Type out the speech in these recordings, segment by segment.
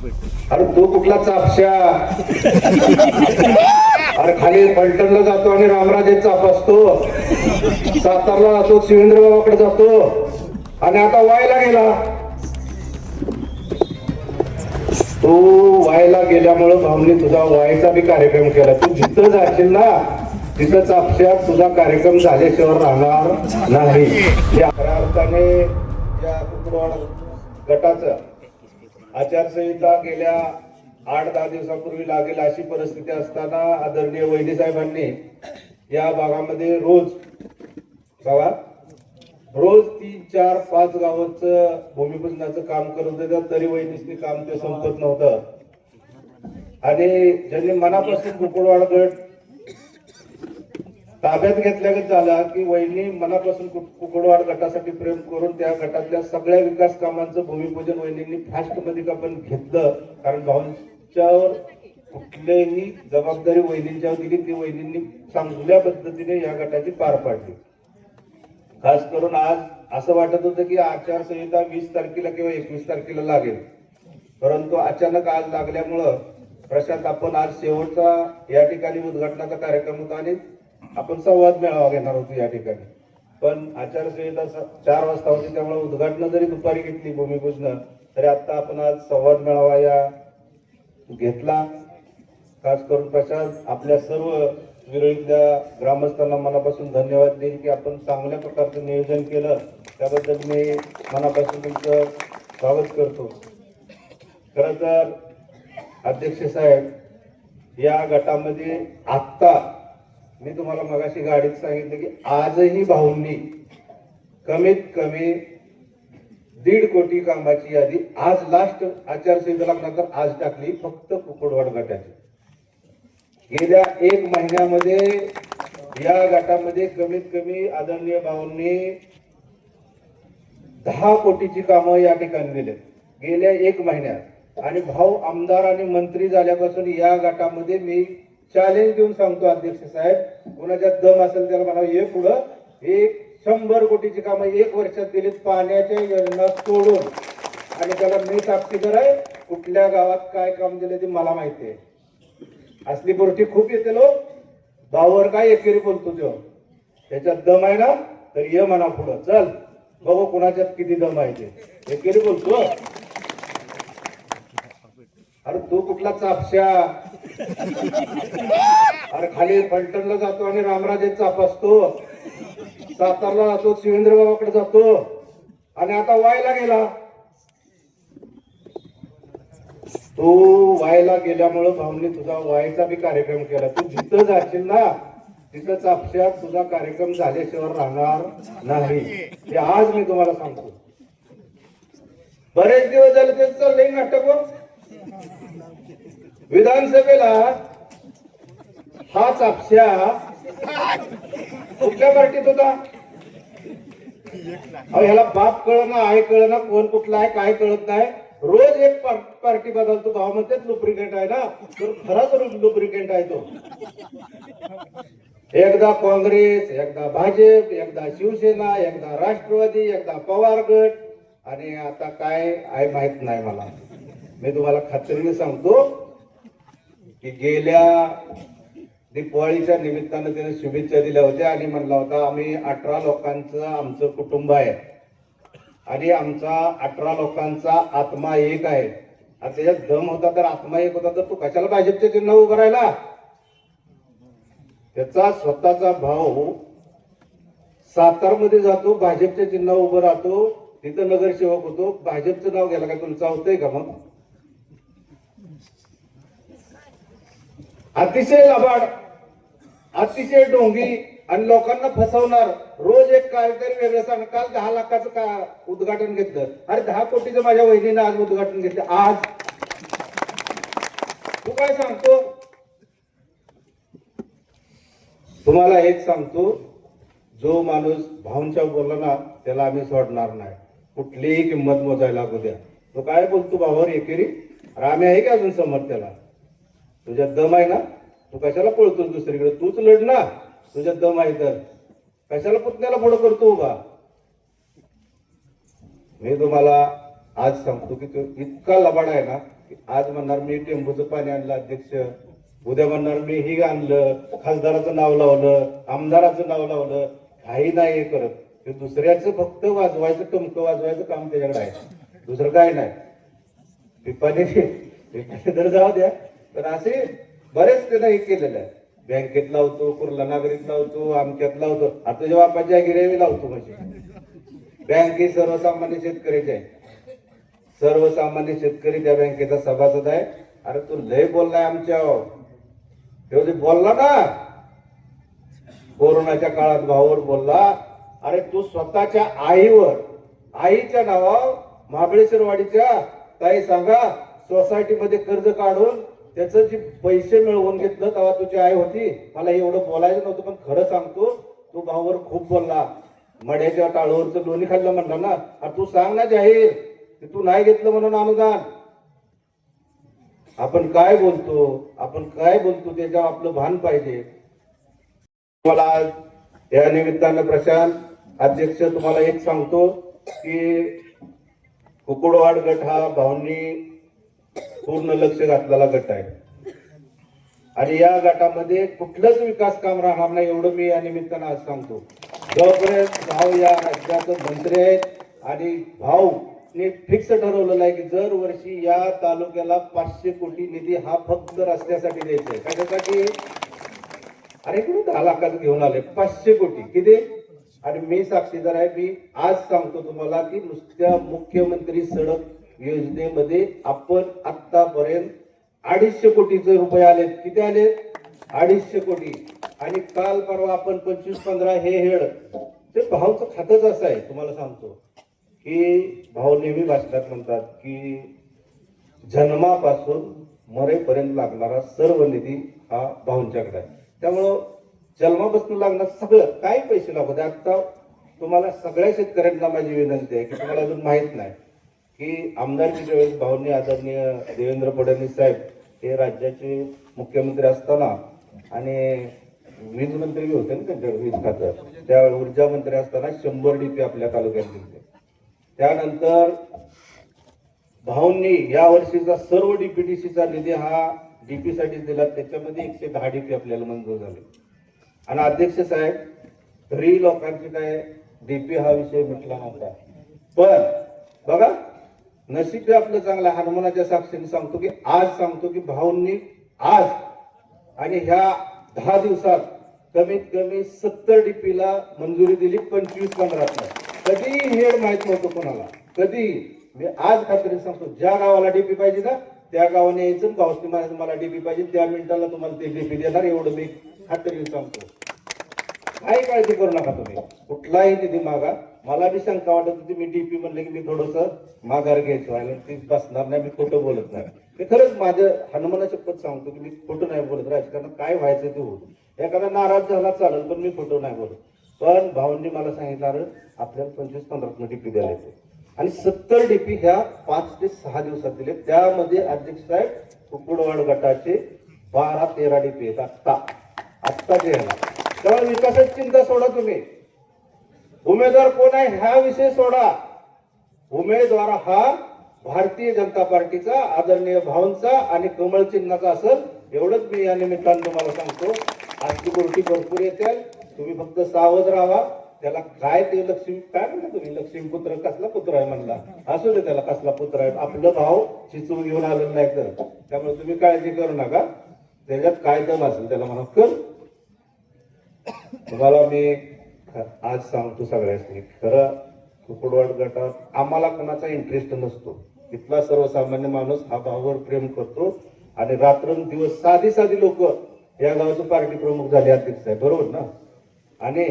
अरे तू कुठला चापशा? अरे खाली पलटणला जातो आणि रामराजे चाप असतो, सातारला जातो, शिवेंद्र बाबाकडे जातो आणि आता वायला गेला. तू वायला गेल्यामुळं भावनी तुझा वायचा बी कार्यक्रम केला. तू जिथं जाशील ना तिथं चापशात तुझा कार्यक्रम झाल्याशिवाय राहणार नाही. या खऱ्या अर्थाने या कुकुडवाड गटाचं आचारसंहिता गेल्या 8-10 दिवसापूर्वी लागेल अशी परिस्थिती असताना आदरणीय वैद्य साहेबांनी या भागामध्ये रोज 3-4-5 गावांचं भूमिपूजनाचं काम करत होते. तरी वैद्यकीय काम ते संपत नव्हतं आणि ज्यांनी मनापासून कुकुडवाड गट ताब्यात घेतल्यागत झाला की वहिनी मनापासून कुकुडवाड गटासाठी प्रेम करून त्या गटातल्या सगळ्या विकास कामांचं भूमिपूजन वहिनींनी फास्ट मध्ये आपण घेतलं. कारण भाऊंच्यावर कुठलीही जबाबदारी वहिनींच्यावर दिली ती वहिनींनी चांगल्या पद्धतीने या गटाची पार पाडली. खास करून आज असं वाटत होतं की आचारसंहिता 20 तारखेला किंवा 21 तारखेला लागेल, परंतु अचानक आज लागल्यामुळं प्रशांत आपण आज शेवटचा या ठिकाणी उद्घाटनाचा कार्यक्रम होता आणि आपण संवाद मेळावा घेणार होतो या ठिकाणी. पण आचारसंहिता 4 वाजता होती, त्यामुळे उद्घाटन जरी दुपारी घेतली भूमिपूजन तरी आता आपण आज संवाद मेळावा या घेतला. खास करून प्रशांत आपल्या सर्व विरोधीतल्या ग्रामस्थांना मनापासून धन्यवाद देईल की आपण चांगल्या प्रकारचं नियोजन केलं, त्याबद्दल मी मनापासून तुमचं स्वागत करतो. खरं तर अध्यक्ष साहेब, या गटामध्ये आत्ता मी तुम्हाला मगाशी गाडीत सांगितलं की आजही भाऊंनी कमीत कमी 1.5 कोटी कामाची यादी आज लास्ट आचारसंहिता लागल्यानंतर आज टाकली फक्त कुकुडवाड गटाची. गेल्या 1 महिन्यामध्ये या गटामध्ये कमीत कमी आदरणीय भाऊंनी 10 कोटीची कामं या ठिकाणी दिलेत गेल्या 1 महिन्यात. आणि भाऊ आमदार आणि मंत्री झाल्यापासून या गटामध्ये मी चॅलेंज देऊन सांगतो अध्यक्ष साहेब, कोणाच्यात दम असेल त्याला म्हणावं ये पुढं 100 कोटीची कामं 1 वर्षात दिलीत पाण्याच्या योजना सोडून. आणि त्याला मी साक्षीदार आहे, कुठल्या गावात काय काम दिले ते मला माहिती आहे. असली गोष्टी खूप येते लोक भाऊवर काय एकेरी बोलतो तो, त्याच्यात दम आहे ना तर ये म्हणा पुढं, चल बघू कुणाच्यात किती दम आहे ते. एकेरी बोलतो. अरे तू कुठला चापशा? अरे खाली पलटणला जातो आणि रामराजे चाप असतो, सातारला जातो, शिवेंद्र बाबाकडे जातो आणि आता वायला गेला. तू वायला गेल्यामुळं भाऊंनी तुझा वायचा बी कार्यक्रम केला. तू जिथं जाशील ना तिथं चापशात तुझा कार्यक्रम झाल्याशिवाय राहणार नाही. हे आज मी तुम्हाला सांगतो. बरेच दिवस झाले तेच चाललंय नाटक. विधानसभेला हा चापशा कुठल्या पार्टीत होता? ह्याला बाप कळना, आई कळना, कोण कुठला आहे काय कळत नाही. रोज एक पार्टी बदलतो. भाव म्हणते लुब्रिकेंट आहे ना, तर खराच लुब्रिकेंट आहे तो. एकदा काँग्रेस, एकदा भाजप, एकदा शिवसेना, एकदा राष्ट्रवादी, एकदा पवार गट आणि आता काय आहे माहित नाही मला. मी तुम्हाला खात्रीने सांगतो की गेल्या दीपावलीच्या निमित्तानं त्याने शुभेच्छा दिल्या होत्या आणि म्हणला होता आम्ही 18 लोकांचं आमचं कुटुंब आहे आणि आमचा 18 लोकांचा आत्मा एक आहे. आणि त्याच्यात दम होता तर आत्मा एक होता तर तू कशाला भाजपचे चिन्ह उभं राहिला? त्याचा स्वतःचा भाऊ सातारमध्ये जातो, भाजपचे चिन्ह उभं राहतो, तिथं नगरसेवक होतो. भाजपचं नाव घ्यायला काय तुला चावतंय का? मग अतिशय लबाड, अतिशय डोंगी आणि लोकांना फसवणार. रोज एक काहीतरी वेगळं सांग. काल 10 लाखाचं का उद्घाटन घेतलं. अरे 10 कोटीचं माझ्या वहिनीनं आज उद्घाटन घेतलं. आज तू काय सांगतो? तुम्हाला एक सांगतो, जो माणूस भाऊंच्या बोलला ना त्याला आम्ही सोडणार नाही. कुठलीही किंमत मोजायला लागू द्या. तो काय बोलतो भावावर एकेरी? अरे आम्ही आहे की अजून समोर त्याला. तुझ्यात दम आहे ना, तू कशाला पळतोस दुसरीकडे? तूच लढ ना, तुझ्यात दम आहे तर. कशाला पुतण्याला पुढं करतो उभा? मी तुम्हाला आज सांगतो की तो इतका लबाड आहे ना आज म्हणणार मी टेंबूचं पाणी आणलं अध्यक्ष, उद्या म्हणणार मी ही आणलं, खासदाराचं नाव लावलं, आमदाराचं नाव लावलं. काही नाही हे करत. ते दुसऱ्याचं फक्त वाजवायचं, टमकं वाजवायचं काम त्याच्याकडे आहे, दुसरं काय नाही. पिपाने तर जाऊ द्या, पण असे बरेच त्यानं हे केलेलं आहे. बँकेत लावतो, कुर्ला नागरिक लावतो, अमक्यात लावतो. आता तुझ्या बापाच्या गिऱ्हावी लावतो. म्हणजे बँक ही सर्वसामान्य शेतकऱ्याची आहे. सर्वसामान्य शेतकरी त्या बँकेचा सभासद आहे. अरे तू लय बोललाय आमच्या, बोलला ना कोरोनाच्या काळात भावावर बोलला. अरे तू स्वतःच्या आईवर, आईच्या नावावर महाबळेश्वरवाडीच्या ताई सांगा सोसायटीमध्ये कर्ज काढून त्याचं जे पैसे मिळवून घेतलं तेव्हा तुझी आई होती. मला एवढं बोलायचं नव्हतं, पण खरं सांगतो तू भावावर खूप बोलला. मड्याच्या टाळूवरचं लोणी खाल्लं म्हणला ना. अरे तू सांग ना जाहीर, तू नाही घेतलं म्हणून अनुदान. आपण काय बोलतो, आपण काय बोलतो त्याच्यावर आपलं भान पाहिजे. मला या निमित्तानं प्रशांत अध्यक्ष तुम्हाला एक सांगतो की कुकुडवाड गट हा भाऊंनी पूर्ण लक्ष घातलेला गट आहे आणि या गटामध्ये कुठलंच विकास काम राहणार नाही एवढं मी या निमित्तानं आज सांगतो. जोपर्यंत भाऊ या राज्याचे मंत्री आहेत आणि भाऊने फिक्स ठरवलेलं आहे की दर वर्षी या तालुक्याला 500 कोटी निधी हा फक्त रस्त्यासाठी द्यायचा आहे. कशासाठी? अरे इकडे 10 लाखात घेऊन आले 500 कोटी किती. आणि मी साक्षीदार आहे. मी आज सांगतो तुम्हाला की नुसत्या मुख्यमंत्री सडक योजनेमध्ये आपण आतापर्यंत 250 कोटीचे रुपये आलेत. किती आले? 250 कोटी. आणि काल परवा आपण 25-15 हे हेड ते भाऊचं खातच असं आहे. तुम्हाला सांगतो की भाऊ नेहमी भाषणात म्हणतात की जन्मापासून मरेपर्यंत लागणारा सर्व निधी हा भाऊंच्याकडे आहे. त्यामुळं जन्मापासून लागणार सगळं काही पैसे लागू दे. आता तुम्हाला सगळ्या शेतकऱ्यांना माझी विनंती आहे की तुम्हाला अजून माहित नाही की आमदारकीच्या वेळेस भाऊंनी आदरणीय देवेंद्र फडणवीस साहेब हे राज्याचे मुख्यमंत्री असताना आणि वीज मंत्री होते ना त्यांच्या वीज खातं, त्या ऊर्जा मंत्री असताना 100 DP आपल्या तालुक्यात दिले. त्यानंतर भाऊंनी या वर्षीचा सर्व DPTCचा निधी हा DP साठी दिला. त्याच्यामध्ये 110 DP आपल्याला मंजूर झाले. आणि अध्यक्ष साहेब तरी लोकांची काय DP हा विषय मिटला नव्हता. पण बघा नशीब आपलं चांगलं. हनुमानाच्या साक्षीने सांगतो की आज सांगतो की भाऊंनी आज आणि ह्या 10 दिवसात कमीत कमी 70 DP ला मंजुरी दिली. 25-15 कधी हेड माहित नव्हतं कोणाला. कधी मी आज खात्री सांगतो ज्या गावाला DP पाहिजे ना त्या गावाने यायचं. गावस्ती म्हणायचं मला DP पाहिजे, त्या मिनिटाला तुम्हाला ते DP देणार. एवढं मी खात्री सांगतो. काही काळजी करू नका तुम्ही, कुठलाही निधी मागा. मला बी शंका वाटत होती. मी DP म्हणले की मी थोडस माघार घ्यायचो आणि ती बसणार नाही. मी खोटं बोलत नाही. मी खरंच माझं हनुमाना शपथ सांगतो की मी खोटं नाही बोलत. राजकारणात काय व्हायचं ते होत. एखादा नाराज झाला चालेल पण मी खोटं नाही बोलत. पण भाऊंनी मला सांगितलं आपल्याला 25-15 DP द्यायचे आणि 70 DP ह्या 5 ते 6 दिवसात दिले. त्यामध्ये अध्यक्ष साहेब कुकुडवाड गटाचे 12-13 DP आहेत आत्ता द्यायला. त्यामुळे विकासाची चिंता सोडा तुम्ही. उमेदवार कोण आहे हा विषय सोडा. उमेदवार हा भारतीय जनता पार्टीचा आदरणीय भाऊंचा आणि कमळ चिन्हाचा असेल. एवढंच मी या निमित्तानं तुम्हाला सांगतो. आजची गोष्टी भरपूर येतील. तुम्ही फक्त सावध राहा. त्याला काय ते लक्ष्मी काय म्हणता तुम्ही लक्ष्मीपुत्र कसला पुत्र आहे म्हणला. असू दे त्याला कसला पुत्र आहे. आपलं भाव चिचून घेऊन आलेलं नाही तर त्यामुळे तुम्ही काळजी करू नका. त्याच्यात काय दम असेल त्याला म्हणा कर. तुम्हाला मी आज सांगतो सगळ्यांनी खरं कुकुडवाड गटात आम्हाला कोणाचा इंटरेस्ट नसतो. इथला सर्वसामान्य माणूस हा भावावर प्रेम करतो आणि रात्रंदिवस साधी लोक या गावाचे पार्टी प्रमुख झाले अध्यक्ष साहेब बरोबर ना. आणि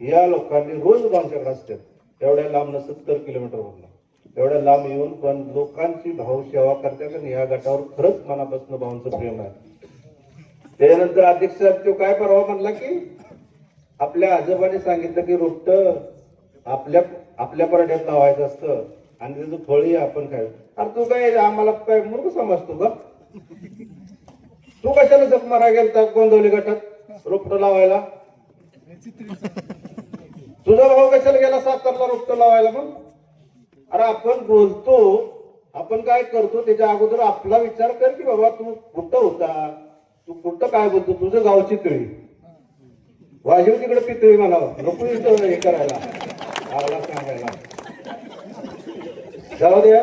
या लोकांनी रोज आमच्याकडे असतात. एवढ्या लांब 70 किलोमीटरवरून एवढ्या लांब येऊन पण लोकांची भाऊ सेवा करतात आणि या गटावर खरंच मनापासून भाऊंचं प्रेम आहे. त्यानंतर अध्यक्ष साहेब तो काय परवा म्हणला की आपल्या आजोबाने सांगितलं की रोपट आपल्या परड्यात लावायचं असतं आणि त्याचं फळही आपण खायचं. अरे तू काय आम्हाला काय मूर्ख समजतो का? तू कशाला जप मारा गेलता गोंदवली गटात रोपट लावायला? तुझा भाऊ कशाला गेला 7 रोपट लावायला? मग अरे आपण बोलतो आपण काय करतो त्याच्या अगोदर आपला विचार कर की बाबा तू कुठं होता, तू कुठं काय बोलतो, तुझं गावची तळी वाजव तिकडे पितळी म्हणावं, नको इथं हे करायला आला सांगायला. जाऊ द्या,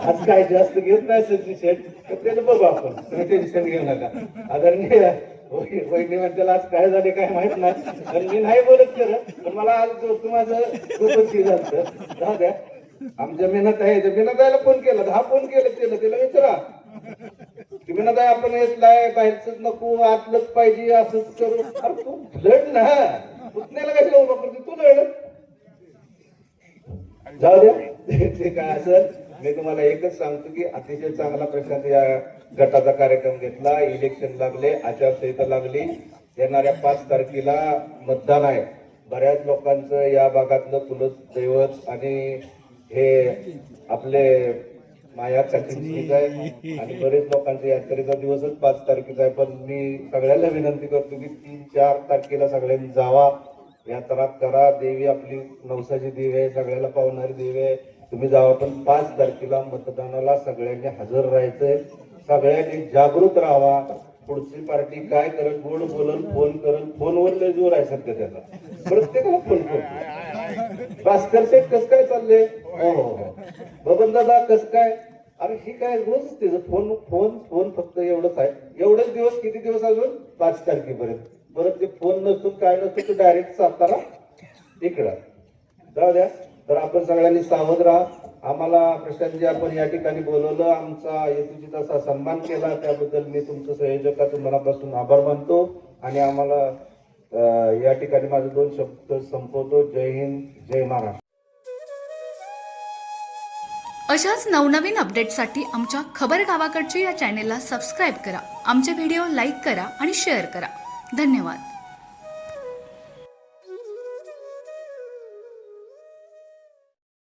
आज काय जास्त घेत नाही सचिन शेठ, त्याचं बघू आपण, तुम्ही टेन्शन घेऊ नका. आदरणीय वहिनी म्हणते आज काय झाले काय माहित नाही, पण मी नाही बोलत खरं, पण मला आज माझं खूपच हे झालं. जाऊ द्या, आमच्या मेहनत आहे, मेहनताईला फोन केला, 10 फोन केले तिला विचारा की मेहनताई आपण येतलाय, बाहेरच नको आतलंच पाहिजे, असंच करू. अरे तू लढ ना, पुतण्याला कशाला उभा करते, तू लढ. जाऊ द्या, ते काय असेल. मी तुम्हाला एकच सांगतो की अतिशय चांगला प्रशांत या गटाचा कार्यक्रम घेतला. इलेक्शन लागले, आचारसंहिता लागली, येणाऱ्या 5 तारखेला मतदान आहे. बऱ्याच लोकांचं या भागातलं कुलदैवत आणि हे आपले माया कठीण आहे आणि बरेच लोकांचे यात्रेचा दिवसच 5 तारखेचा आहे. पण मी सगळ्यांना विनंती करतो की 3-4 तारखेला सगळ्यांनी जावा, यात्रा करा. देवी आपली नवसाची देवी आहे, सगळ्याला पावणारी देवी आहे. तुम्ही जावा, पण 5 तारखेला मतदानाला सगळ्यांनी हजर राहायचंय. सगळ्यांनी जागृत राहावा. पुढची पार्टी काय करत, गोड बोलल, फोन करल, फोनवर लय जोर आहे सध्या त्याचा, प्रत्येकाला फोन करतो. भास्कर शेठ कस काय चालले, हो हो हो, बबन दादा कस काय, अरे ही काय रोज त्याचं फोन फोन फोन फक्त एवढंच आहे. एवढेच दिवस, किती दिवस अजून, 5 तारखेपर्यंत. परत ते फोन नसतो काय नसतो, ते डायरेक्ट सातारा इकडं. जाऊ द्या, तर आपण सगळ्यांनी सावध राहा. आम्हाला प्रशांतजी आपण या ठिकाणी बोलवलं, आमचा हेतूची तसा सन्मान केला, त्याबद्दल मी तुमचं संयोजकाचं मनापासून आभार मानतो. आणि आम्हाला या ठिकाणी माझे 2 शब्द संपवतो. जय हिंद, जय महाराष्ट्र. अशाच नवनवीन अपडेटसाठी आमच्या खबर गावाकडची या चॅनेलला सबस्क्राईब करा. आमचे व्हिडिओ लाईक करा आणि शेअर करा. धन्यवाद.